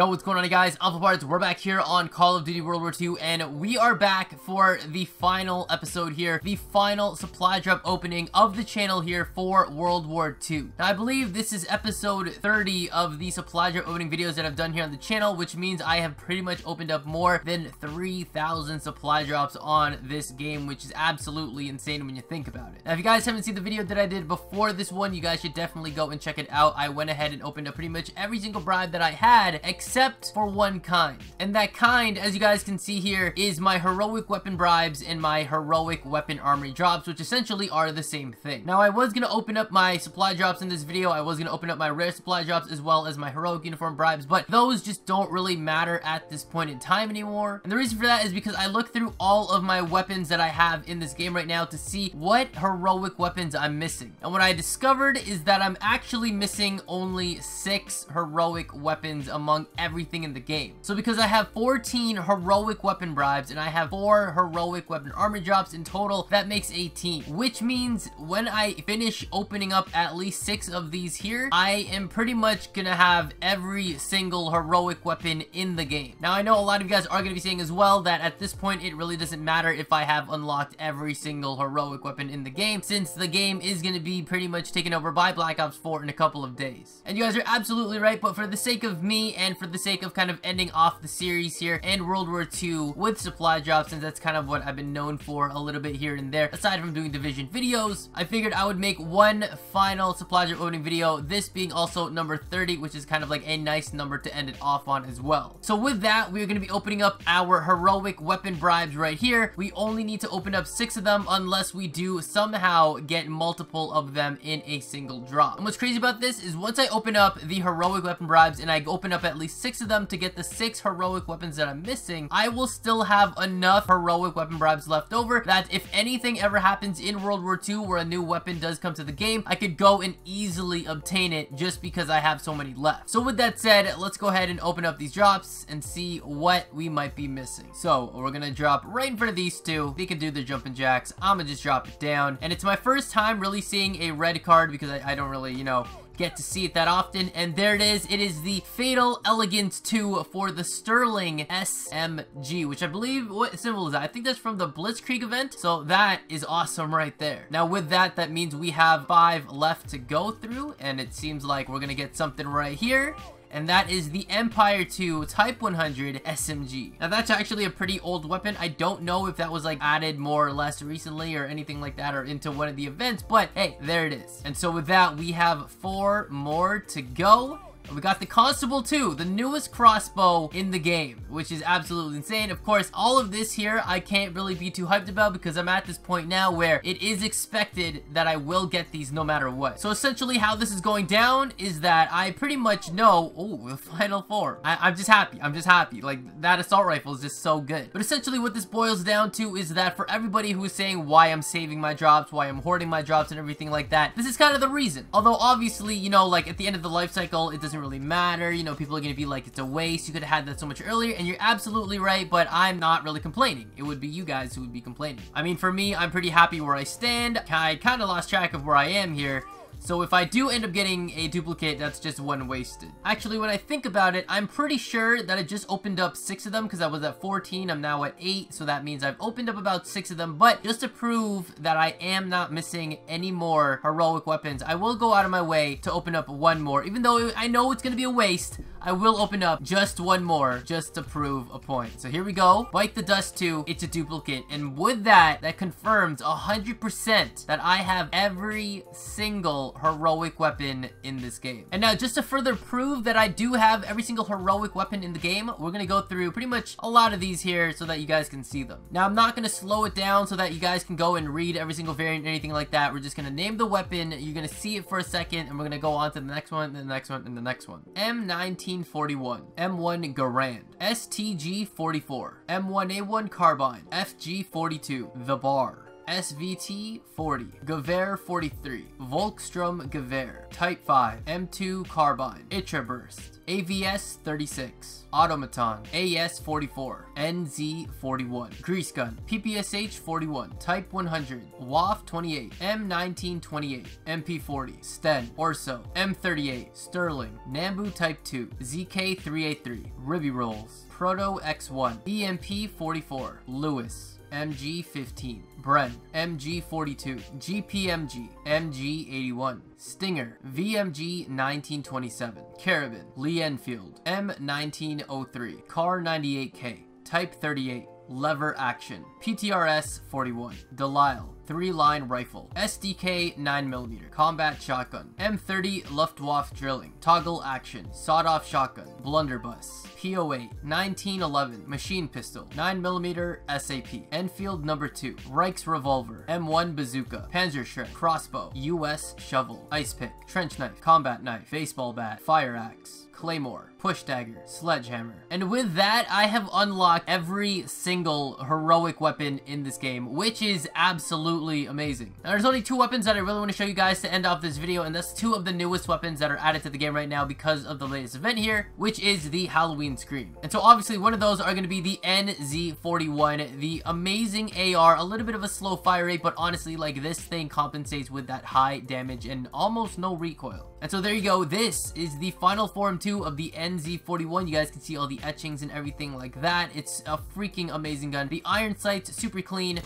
Yo, what's going on, guys? FlipArtz, we're back here on Call of Duty World War II, and we are back for the final episode here, the final supply drop opening of the channel here for World War II. Now, I believe this is episode 30 of the supply drop opening videos that I've done here on the channel, which means I have pretty much opened up more than 3,000 supply drops on this game, which is absolutely insane when you think about it. Now, if you guys haven't seen the video that I did before this one, you guys should definitely go and check it out. I went ahead and opened up pretty much every single bribe that I had, except for one kind. And that kind, as you guys can see here, is my heroic weapon bribes and my heroic weapon armory drops, which essentially are the same thing. Now, I was going to open up my supply drops in this video. I was going to open up my rare supply drops as well as my heroic uniform bribes, but those just don't really matter at this point in time anymore. And the reason for that is because I looked through all of my weapons that I have in this game right now to see what heroic weapons I'm missing. And what I discovered is that I'm actually missing only 6 heroic weapons among everything in the game. So because I have 14 heroic weapon bribes and I have 4 heroic weapon armor drops in total, that makes 18, which means when I finish opening up at least 6 of these here, I am pretty much gonna have every single heroic weapon in the game. Now, I know a lot of you guys are gonna be saying as well that at this point it really doesn't matter if I have unlocked every single heroic weapon in the game, since the game is gonna be pretty much taken over by Black Ops 4 in a couple of days. And you guys are absolutely right, but for the sake of me and for the sake of kind of ending off the series here and World War II with supply drops, since that's kind of what I've been known for a little bit here and there, aside from doing Division videos, I figured I would make one final supply drop opening video, this being also number 30, which is kind of like a nice number to end it off on as well. So with that, we're going to be opening up our heroic weapon bribes right here. We only need to open up 6 of them unless we do somehow get multiple of them in a single drop. And what's crazy about this is once I open up the heroic weapon bribes and I open up at least 6 of them to get the 6 heroic weapons that I'm missing, I will still have enough heroic weapon bribes left over that if anything ever happens in World War II where a new weapon does come to the game, I could go and easily obtain it just because I have so many left. So with that said, let's go ahead and open up these drops and see what we might be missing. So we're gonna drop right in front of these 2. They can do their jumping jacks. I'm gonna just drop it down. And it's my first time really seeing a red card because I don't really, you know, get to see it that often, and there it is. It is the Fatal Elegance 2 for the Sterling SMG, which I believe, what symbol is that? I think that's from the Blitzkrieg event, so that is awesome right there. Now with that, that means we have 5 left to go through, and it seems like we're gonna get something right here. And that is the Empire 2 Type 100 SMG. Now that's actually a pretty old weapon. I don't know if that was like added more or less recently or anything like that or into one of the events, but hey, there it is. And so with that, we have 4 more to go. We got the Constable 2, the newest crossbow in the game, which is absolutely insane. Of course, all of this here, I can't really be too hyped about because I'm at this point now where it is expected that I will get these no matter what. So essentially how this is going down is that I pretty much know, oh, the final 4. I'm just happy. I'm just happy. Like, that assault rifle is just so good. But essentially what this boils down to is that for everybody who is saying why I'm saving my drops, why I'm hoarding my drops and everything like that, this is kind of the reason. Although obviously, you know, like at the end of the life cycle, it doesn't really matter. You know, people are gonna be like, it's a waste, you could have had that so much earlier, and you're absolutely right, but I'm not really complaining. It would be you guys who would be complaining. I mean, for me, I'm pretty happy where I stand. I kind of lost track of where I am here. So if I do end up getting a duplicate, that's just 1 wasted. Actually, when I think about it, I'm pretty sure that I just opened up 6 of them because I was at 14. I'm now at 8. So that means I've opened up about 6 of them. But just to prove that I am not missing any more heroic weapons, I will go out of my way to open up 1 more. Even though I know it's going to be a waste, I will open up just 1 more just to prove a point. So here we go. Bite the Dust 2. It's a duplicate. And with that, that confirms 100% that I have every single heroic weapon in this game. And now just to further prove that I do have every single heroic weapon in the game, we're gonna go through pretty much a lot of these here so that you guys can see them. Now I'm not gonna slow it down so that you guys can go and read every single variant or anything like that. We're just gonna name the weapon, you're gonna see it for a second, and we're gonna go on to the next one, the next one, and the next one. M1941, M1 Garand, STG44, M1A1 Carbine, FG42, The Bar, SVT 40, Gewehr 43, Volkstrom Gewehr, Type 5, M2 Carbine, Itra Burst, AVS 36, Automaton, AS 44, NZ 41, Grease Gun, PPSH 41, Type 100, WAF 28, M19 28, MP 40, Sten, Orso, M38, Sterling, Nambu Type 2, ZK 383, Ribby Rolls, Proto X1, EMP 44, Lewis, MG15, Bren, MG42, GPMG, MG81, Stinger, VMG 1927, Carabin, Lee Enfield, M1903, Car 98K, Type 38, Lever Action, PTRS 41, Delisle, 3-line rifle, SDK 9mm, combat shotgun, M30 Luftwaffe drilling, toggle action, sawed-off shotgun, blunderbuss, PO8, 1911 machine pistol, 9mm SAP, Enfield No. 2, Reichs revolver, M1 bazooka, Panzerschreck, crossbow, US shovel, ice pick, trench knife, combat knife, baseball bat, fire axe, claymore, push dagger, sledgehammer. And with that, I have unlocked every single heroic weapon in this game, which is absolutely amazing. Now, there's only 2 weapons that I really want to show you guys to end off this video, and that's 2 of the newest weapons that are added to the game right now because of the latest event here, which is the Halloween Scream. And so obviously one of those are going to be the NZ41, the amazing AR, a little bit of a slow fire rate, but honestly, like, this thing compensates with that high damage and almost no recoil. And so there you go, this is the final form 2 of the NZ41. You guys can see all the etchings and everything like that. It's a freaking amazing gun. The iron sights, super clean.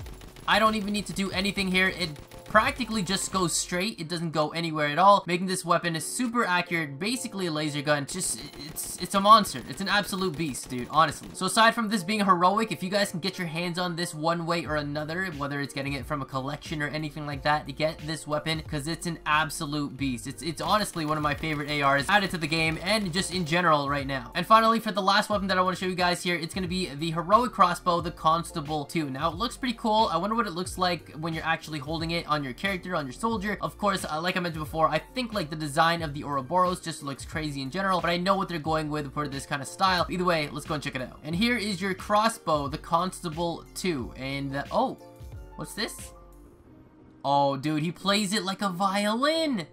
I don't even need to do anything here. It practically just goes straight. It doesn't go anywhere at all, making this weapon super accurate, basically a laser gun. Just, it's a monster. It's an absolute beast, dude, honestly. So aside from this being heroic, if you guys can get your hands on this one way or another, whether it's getting it from a collection or anything like that, to get this weapon, because it's an absolute beast. It's honestly one of my favorite ARs added to the game and just in general right now. And finally, for the last weapon that I want to show you guys here, it's going to be the heroic crossbow, the Constable 2. Now, it looks pretty cool. I wonder what it looks like when you're actually holding it on your character, on your soldier. Of course, like I mentioned before, I think like the design of the Ouroboros just looks crazy in general, but I know what they're going with for this kind of style. Either way, let's go and check it out. And here is your crossbow, the Constable 2. And oh, what's this? Oh, dude, he plays it like a violin.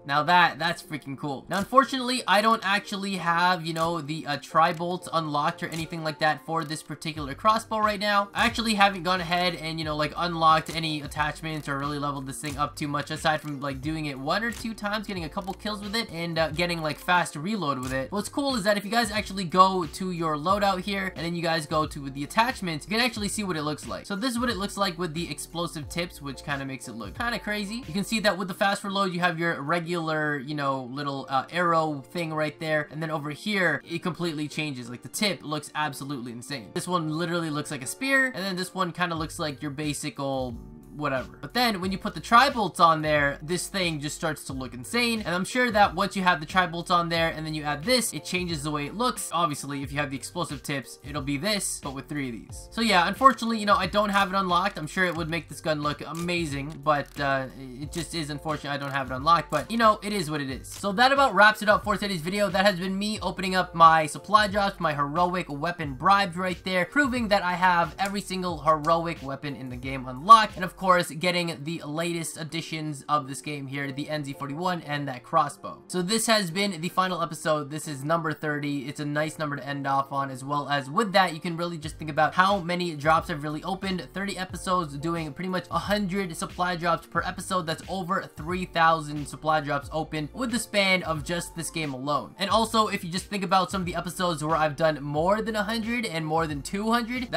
Now that's freaking cool. Now, unfortunately, I don't actually have, you know, the tri-bolts unlocked or anything like that for this particular crossbow right now. I actually haven't gone ahead and, you know, like unlocked any attachments or really leveled this thing up too much, aside from like doing it 1 or 2 times, getting a couple kills with it and getting like fast reload with it. What's cool is that if you guys actually go to your loadout here and then you guys go to the attachments, you can actually see what it looks like. So this is what it looks like with the explosive tips, which kind of makes it look kind of crazy. You can see that with the fast reload, you have your regular, you know, little arrow thing right there, and then over here it completely changes. Like the tip looks absolutely insane. This one literally looks like a spear, and then this one kind of looks like your basic old whatever. But then when you put the tri-bolts on there, this thing just starts to look insane. And I'm sure that once you have the tri-bolts on there and then you add this, it changes the way it looks. Obviously, if you have the explosive tips, it'll be this, but with 3 of these. So yeah, unfortunately, you know, I don't have it unlocked. I'm sure it would make this gun look amazing, but it just is unfortunate I don't have it unlocked. But, you know, it is what it is. So that about wraps it up for today's video. That has been me opening up my supply drops, my heroic weapon bribes right there, proving that I have every single heroic weapon in the game unlocked. And of course, getting the latest additions of this game here, the NZ41 and that crossbow. So this has been the final episode. This is number 30. It's a nice number to end off on, as well as with that, you can really just think about how many drops I've really opened. 30 episodes, doing pretty much 100 supply drops per episode. That's over 3,000 supply drops open with the span of just this game alone. And also, if you just think about some of the episodes where I've done more than 100 and more than 200,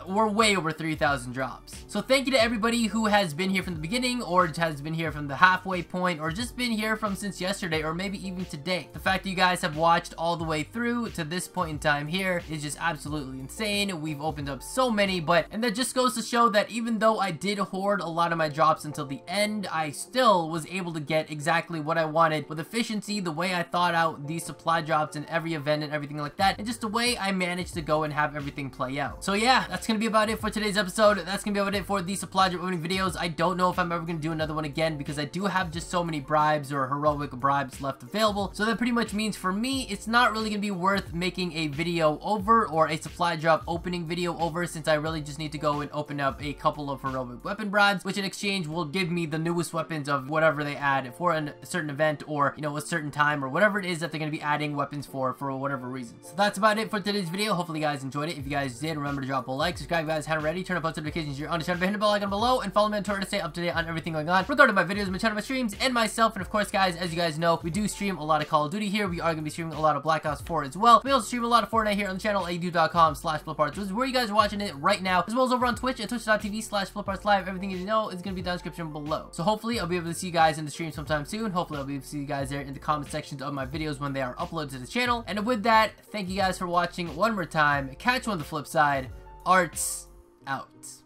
we're way over 3,000 drops. So thank you to everybody who has been here from the beginning, or has been here from the halfway point, or just been here from since yesterday, or maybe even today. The fact that you guys have watched all the way through to this point in time here is just absolutely insane. We've opened up so many, and that just goes to show that even though I did hoard a lot of my drops until the end, I still was able to get exactly what I wanted with efficiency, the way I thought out these supply drops in every event and everything like that, and just the way I managed to go and have everything play out. So yeah, that's gonna be about it for today's episode. That's gonna be about it for the supply drop opening videos. I don't know if I'm ever going to do another one again because I do have just so many bribes or heroic bribes left available. So that pretty much means for me, it's not really going to be worth making a video over or a supply drop opening video over, since I really just need to go and open up a couple of heroic weapon bribes, which in exchange will give me the newest weapons of whatever they add for a certain event or, you know, a certain time or whatever it is that they're going to be adding weapons for whatever reason. So that's about it for today's video. Hopefully you guys enjoyed it. If you guys did, remember to drop a like, subscribe if you guys haven't already, turn on post notifications here on the channel, hit the bell icon below, and follow me on Twitter to stay up to date on everything going on regarding my videos, my channel, my streams, and myself. And of course, guys, as you guys know, we do stream a lot of Call of Duty here. We are going to be streaming a lot of Black Ops 4 as well. We also stream a lot of Fortnite here on the channel, youtube.com/FlipArtz, which is where you guys are watching it right now, as well as over on Twitch at twitch.tv/FlipArtzLive. Everything you need to know is going to be down in the description below. So hopefully I'll be able to see you guys in the stream sometime soon. Hopefully I'll be able to see you guys there in the comment sections of my videos when they are uploaded to the channel. And with that, thank you guys for watching one more time. Catch you on the flip side. Arts out.